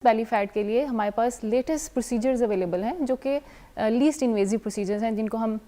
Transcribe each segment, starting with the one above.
Belly fat के लिए हमारे पास लेटेस्ट प्रोसीजर्स अवेलेबल हैं जो कि लीस्ट इन्वेजिव प्रोसीजर्स हैं, जिनको हम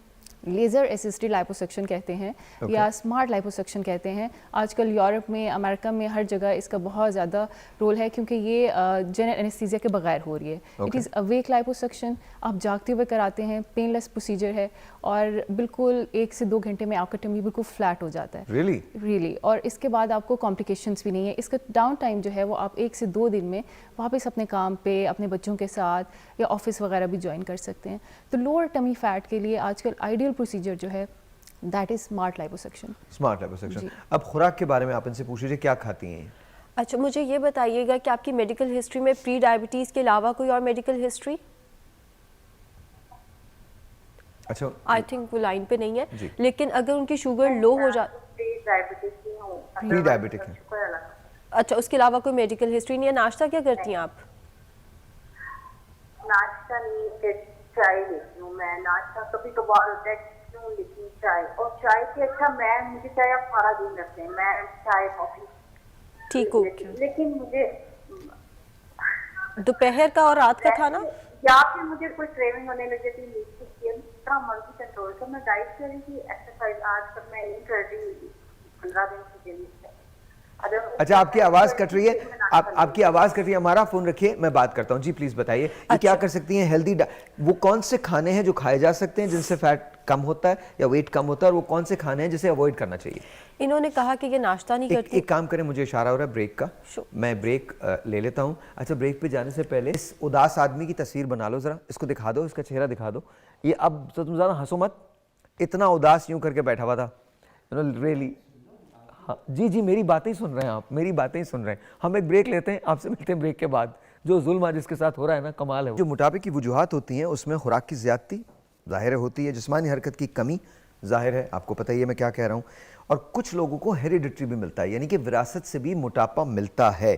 लेज़र असिस्टेड लाइपोसक्शन कहते हैं या स्मार्ट लाइपोसक्शन कहते हैं। आजकल यूरोप में, अमेरिका में, हर जगह इसका बहुत ज़्यादा रोल है क्योंकि ये जनरल एनेस्थीसिया के बगैर हो रही है। इट इज़ अवेक लाइपोसक्शन, आप जागते हुए कराते हैं, पेनलेस प्रोसीजर है और बिल्कुल 1 से 2 घंटे में आपका टमी बिल्कुल फ्लैट हो जाता है। रियली और इसके बाद आपको कॉम्प्लिकेशंस भी नहीं है। इसका डाउन टाइम जो है वो आप 1 से 2 दिन में वापस अपने काम पे, अपने बच्चों के साथ या ऑफिस वगैरह भी ज्वाइन कर सकते हैं। तो लोअर टमी फैट के लिए आजकल आइडियल प्रोसीजर जो है दैट इज स्मार्ट लाइपोसक्शन। अब खुराक के बारे में आप इनसे पूछ लीजिए क्या खाती हैं। अच्छा, मुझे ये बताइएगा कि आपकी मेडिकल हिस्ट्री में प्री डायबिटीज के अलावा कोई और मेडिकल हिस्ट्री? अच्छा, आई थिंक वो लाइन पे नहीं है, लेकिन अगर उनकी शुगर लो हो जाए, प्री डायबिटिक है। अच्छा, उसके अलावा कोई मेडिकल हिस्ट्री नहीं है। नाश्ता क्या करती हैं आप? नाश्ता नहीं, चाय लेती हूँ मैं। नाश्ता कभी कभार होता है क्यों, लेकिन चाय, और चाय के अच्छा मुझे चाय आप सारा दिन रखते हैं, मैं चाय कॉफी ठीक हो। लेकिन मुझे दोपहर का और रात का खाना, या फिर मुझे कोई क्रेविंग होने लग जाती है जितना मर्जी कंट्रोल कर। मैं डाइट कर रही थी, एक्सरसाइज आजकल मैं नहीं कर रही 15 दिन से डेली। अच्छा, आपकी आवाज कट रही है, आपकी आवाज कट रही है। हमारा फोन रखिए, मैं बात करता हूँ। जी प्लीज बताइए, ये क्या कर सकती हैं हेल्दी, वो कौन से खाने हैं जो खाए जा सकते हैं जिनसे फैट कम होता है या वेट कम होता है, और वो कौन से खाने हैं जिसे अवॉइड करना चाहिए? इन्होंने कहा कि ये नाश्ता नहीं करती। एक काम करें, मुझे इशारा हो रहा है ब्रेक का, मैं ब्रेक ले लेता हूँ। अच्छा, ब्रेक पे जाने से पहले इस उदास आदमी की तस्वीर बना लो, जरा इसको दिखा दो, इसका चेहरा दिखा दो। ये अब तो तुम ज्यादा हंसो मत, इतना उदास यूं करके बैठा हुआ था, रियली। हाँ जी जी, मेरी बातें ही सुन रहे हैं आप, मेरी बातें ही सुन रहे हैं। हम एक ब्रेक लेते हैं, आपसे मिलते हैं ब्रेक के बाद। जो जुल्म आज इसके साथ हो रहा है ना, कमाल है। जो मोटापे की वजूहात होती हैं उसमें खुराक की ज़्यादती ज़ाहिर होती है, जिस्मानी हरकत की कमी ज़ाहिर है, आपको पता ही है मैं क्या कह रहा हूँ। और कुछ लोगों को हेरिडिटरी भी मिलता है, यानी कि विरासत से भी मोटापा मिलता है,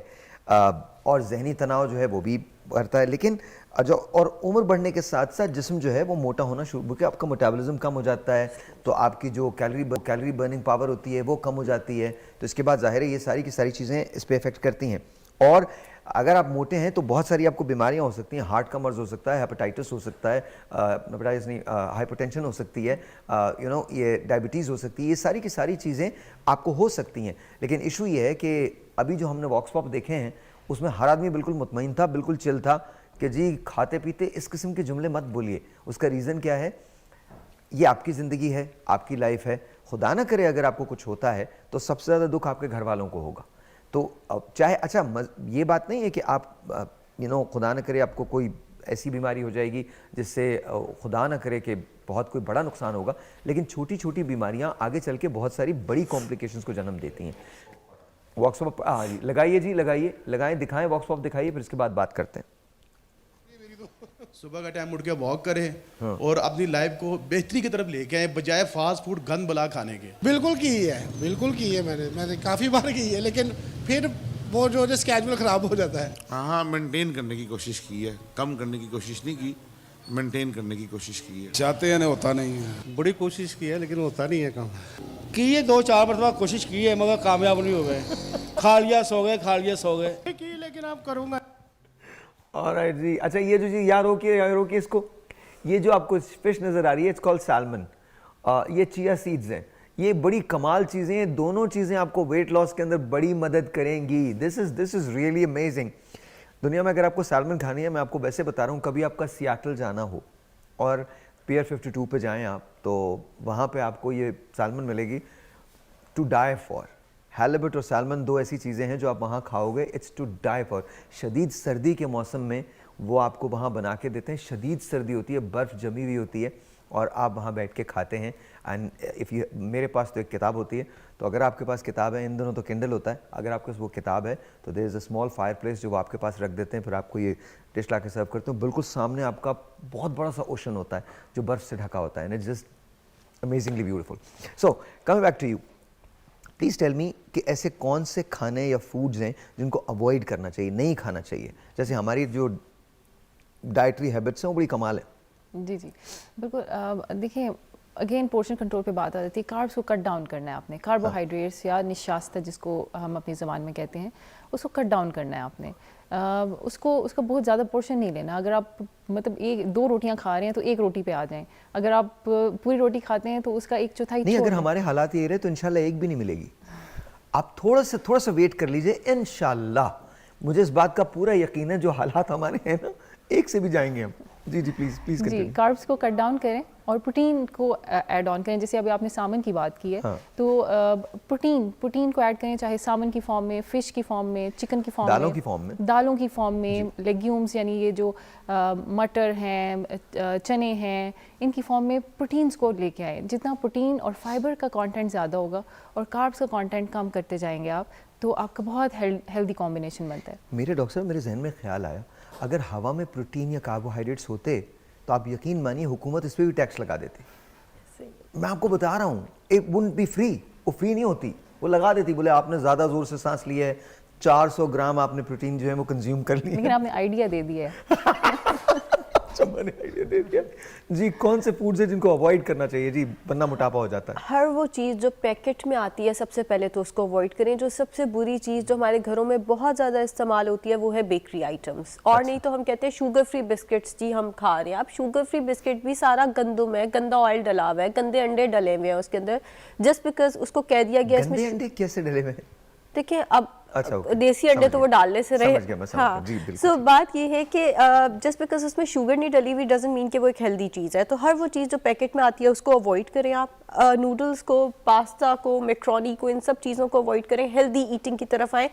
और जहनी तनाव जो है वो भी बढ़ता है। लेकिन जो और उम्र बढ़ने के साथ साथ जिस्म जो है वो मोटा होना शुरू, क्योंकि आपका मेटाबॉलिज्म कम हो जाता है, तो आपकी जो कैलोरी बर्निंग पावर होती है वो कम हो जाती है। तो इसके बाद ज़ाहिर है ये सारी की सारी चीज़ें इस पर इफेक्ट करती हैं। और अगर आप मोटे हैं तो बहुत सारी आपको बीमारियां हो सकती हैं, हार्ट का मर्ज हो सकता है, हेपेटाइटिस हो सकता है, हेपेटाइटिस नहीं, हाइपरटेंशन हो सकती है, ये डायबिटीज़ हो सकती है। ये सारी की सारी चीज़ें आपको हो सकती हैं। लेकिन इशू ये है कि अभी जो हमने वॉक्स पॉप देखे हैं उसमें हर आदमी बिल्कुल मुतमईन था, बिल्कुल चिल था कि जी खाते पीते इस किस्म के जुमले मत बोलिए। उसका रीज़न क्या है? ये आपकी ज़िंदगी है, आपकी लाइफ है। खुदा ना करे अगर आपको कुछ होता है तो सबसे ज़्यादा दुख आपके घर वालों को होगा। तो चाहे, अच्छा ये बात नहीं है कि आप खुदा ना करे आपको कोई ऐसी बीमारी हो जाएगी जिससे खुदा ना करे कि बहुत कोई बड़ा नुकसान होगा, लेकिन छोटी छोटी बीमारियां आगे चल के बहुत सारी बड़ी कॉम्प्लिकेशंस को जन्म देती हैं। वॉक्स पॉप लगाइए जी, लगाएं, दिखाएं, वॉक्स पॉप दिखाइए, फिर इसके बाद बात करते हैं। सुबह का टाइम उठ के वॉक करें और अपनी लाइफ को बेहतरी की तरफ लेके आए, बजाय फास्ट फूड गंद बला खाने के। बिल्कुल की है मैंने काफ़ी बार की है, लेकिन फिर वो जो स्केड्यूल ख़राब हो जाता है। हाँ, मेंटेन करने की कोशिश की है, कम करने की कोशिश नहीं की, मेंटेन करने की कोशिश की है। चाहते हैं ना, होता नहीं है। बड़ी कोशिश की है लेकिन होता नहीं है काम। की ये 2-4 मरतबा कोशिश की है मगर कामयाब नहीं हो गए। खा लिया सो गए की, लेकिन आप करूँगा। ऑलराइट जी। अच्छा, ये जो जी यार रोकिए इसको, ये जो आपको फिश नज़र आ रही है, इट्स कॉल्ड सैल्मन। ये चिया सीड्स हैं, ये बड़ी कमाल चीज़ें हैं। दोनों चीज़ें आपको वेट लॉस के अंदर बड़ी मदद करेंगी। This is really amazing. दुनिया में अगर आपको सैल्मन खानी है, मैं आपको वैसे बता रहा हूँ, कभी आपका सियाटल जाना हो और पियर 52 पे जाएँ आप, तो वहाँ पे आपको ये सैल्मन मिलेगी टू डाई फॉर। हैलिबट और सैल्मन 2 ऐसी चीज़ें हैं जो आप वहाँ खाओगे, इट्स टू डाई फॉर। शदीद सर्दी के मौसम में वो आपको वहाँ बना के देते हैं। शदीद सर्दी होती है, बर्फ़ जमी हुई होती है और आप वहाँ बैठ के खाते हैं। एंड इफ़ यू, मेरे पास तो एक किताब होती है, तो अगर आपके पास किताब है, इन दोनों तो किंडल होता है, अगर आपके पास वो किताब है तो there is a small fireplace जो वो आपके पास रख देते हैं, फिर आपको ये डिश ला के सर्व करते हैं। बिल्कुल सामने आपका बहुत बड़ा सा ओशन होता है जो बर्फ़ से ढका होता है, and it's just amazingly beautiful. So coming back to you, please tell me कि ऐसे कौन से खाने या फूड्स हैं जिनको अवॉइड करना चाहिए, नहीं खाना चाहिए? जैसे हमारी जो डाइटरी हैबिट्स हैं वो बड़ी कमाल है। जी बिल्कुल। देखिए, अगेन पोर्शन कंट्रोल पे बात आ जाती है। कार्ब्स को कट डाउन करना है आपने, कार्बोहाइड्रेट्स या निशास्ता जिसको हम अपनी ज़बान में कहते हैं, उसको कट डाउन करना है आपने। उसका बहुत ज़्यादा पोर्शन नहीं लेना। अगर आप मतलब 1-2 रोटियां खा रहे हैं तो 1 रोटी पे आ जाएं। अगर आप पूरी रोटी खाते हैं तो उसका 1/4 नहीं, छोड़ अगर दें। हमारे हालात ये रहे तो इंशाल्लाह एक भी नहीं मिलेगी। आप थोड़ा सा वेट कर लीजिए, इंशाल्लाह मुझे इस बात का पूरा यकीन है, जो हालात हमारे हैं ना, एक से भी जाएंगे हम। जी प्लीज जी, कंटिन्यू। कार्ब्स को कट डाउन करें और प्रोटीन को ऐड ऑन करें। जैसे अभी आपने सामन की बात की है, हाँ। तो प्रोटीन को ऐड करें, चाहे सामन की फॉर्म में, फिश की फॉर्म में, चिकन की फॉर्म में, दालों की फॉर्म में, दालों की फॉर्म में, लेग्यूम्स यानी ये जो मटर हैं, चने हैं, इनकी फॉर्म में प्रोटीन्स को लेके आए। जितना प्रोटीन और फाइबर का कंटेंट ज़्यादा होगा और कार्ब्स का कंटेंट कम करते जाएंगे आप, तो आपका बहुत हेल्दी कॉम्बिनेशन बनता है। मेरे डॉक्टर साहब, मेरे जहन में ख्याल आया, अगर हवा में प्रोटीन या कार्बोहाइड्रेट्स होते तो आप यकीन मानिए हुकूमत इस पर भी टैक्स लगा देती। मैं आपको बता रहा हूँ, इट वुडंट बी फ्री, वो फ्री नहीं होती, वो लगा देती। बोले आपने ज़्यादा ज़ोर से सांस लिया है, 400 ग्राम आपने प्रोटीन जो है वो कंज्यूम कर लिया। लेकिन आपने आइडिया दे दिया है। अच्छा, मैंने आइडिया दे दिया। जी, कौन से फूड्स है जिनको अवॉइड करना चाहिए जी, वरना मोटापा हो जाता है? हर वो चीज़ जो पैकेट में आती है सबसे पहले तो उसको अवॉइड करें। जो सबसे बुरी चीज़ जो हमारे घरों में बहुत ज़्यादा इस्तेमाल होती है वो है बेकरी आइटम्स। और नहीं तो हम कहते हैं शुगर फ्री बिस्किट्स जी हम खा रहे हैं। अब शुगर फ्री बिस्किट भी सारा गंदम है, गंदा ऑयल डला हुआ है, गंदे अंडे डले हुए हैं उसके अंदर, जस्ट बिकॉज उसको कह दिया गया गंदे अंडे कैसे डले हुए हैं? देखिए अब अच्छा, okay. देसी अंडे तो वो डालने से रहे। समझ गया, मैं समझ गया। जी, बिल्कुल। सो बात ये है कि जस्ट बिकॉज उसमें शुगर नहीं डली हुई डजंट मीन कि वो एक हेल्दी चीज़ है। तो हर वो चीज़ जो पैकेट में आती है उसको अवॉइड करें आप। नूडल्स को, पास्ता को, मैक्रोनी को, इन सब चीज़ों को अवॉइड करें। हेल्दी ईटिंग की तरफ आएँ।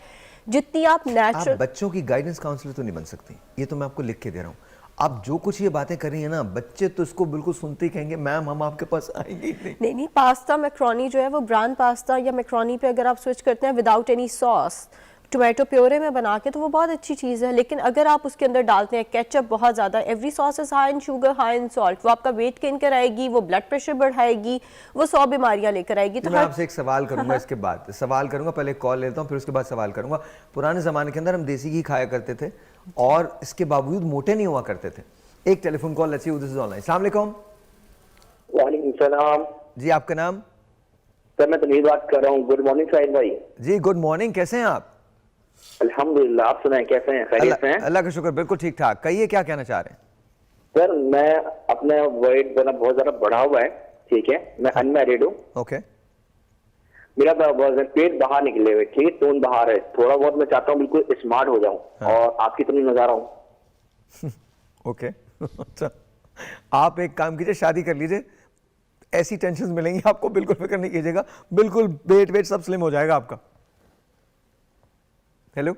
जितनी आप आप नेचुरल बच्चों की गाइडेंस काउंसलर तो नहीं बन सकती, ये तो मैं आपको लिख के दे रहा हूँ। आप जो कुछ ये बातें कर रही हैं ना, बच्चे तो इसको बिल्कुल सुनते ही कहेंगे मैम हम आपके पास आएंगे ही नहीं। नहीं, पास्ता मैक्रोनी जो है वो ब्रांड पास्ता या मैक्रोनी पे अगर आप स्विच करते हैं without any sauce, tomato puree में बना के, तो वो बहुत अच्छी चीज़ है। लेकिन अगर आप उसके अंदर डालते हैं केचप बहुत ज़्यादा, every sauce is high in sugar, high in salt, वो आपका वेट गेन कराएगी, वो ब्लड प्रेशर बढ़ाएगी, वो 100 बीमारियां लेकर आएगी। तो मैं आपसे एक सवाल करूंगा, इसके बाद सवाल करूंगा, पहले कॉल लेता हूँ फिर उसके बाद सवाल करूंगा। पुराने ज़माने के अंदर हम देसी घी खाया करते थे और इसके बावजूद मोटे नहीं हुआ करते थे। एक टेलीफोन कॉल अच्छी दिस इज ऑनलाइन। अस्सलाम वालेकुम। वालेकुम सलाम। जी, आपका नाम? सर मैं तमीर बात कर रहा हूँ। गुड मॉर्निंग साहिद भाई। जी गुड मॉर्निंग, कैसे हैं आप? अल्हम्दुलिल्लाह, आप सुनाएं कैसे हैं? खैरियत से हैं? अल्लाह का शुक्र, बिल्कुल ठीक ठाक। कहिए क्या कहना चाह रहे हैं? सर मैं अपने वेट बहुत ज्यादा बढ़ा हुआ है, ठीक है, मैं अनमैरिड हूँ। ओके। मेरा पेट बाहर निकले हुए, ठीक है, टोन बाहर है, थोड़ा बहुत मैं चाहता हूँ बिल्कुल स्मार्ट हो जाऊँ। हाँ। और आपकी तरफ नजर आ रहा हूँ। ओके। अच्छा, आप एक काम कीजिए, शादी कर लीजिए, ऐसी टेंशन मिलेंगी आपको, बिल्कुल फिक्र नहीं कीजिएगा, बिल्कुल वेट सब स्लिम हो जाएगा आपका। हेलो,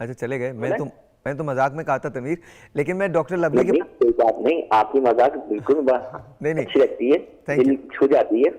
अच्छा चले गए। मैं तो मजाक में कहा था तनवीर, लेकिन मैं डॉक्टर लवली के कोई बात नहीं, आपकी मजाक बिल्कुल नहीं अच्छी लगती है, Thank दिल you. छू जाती है।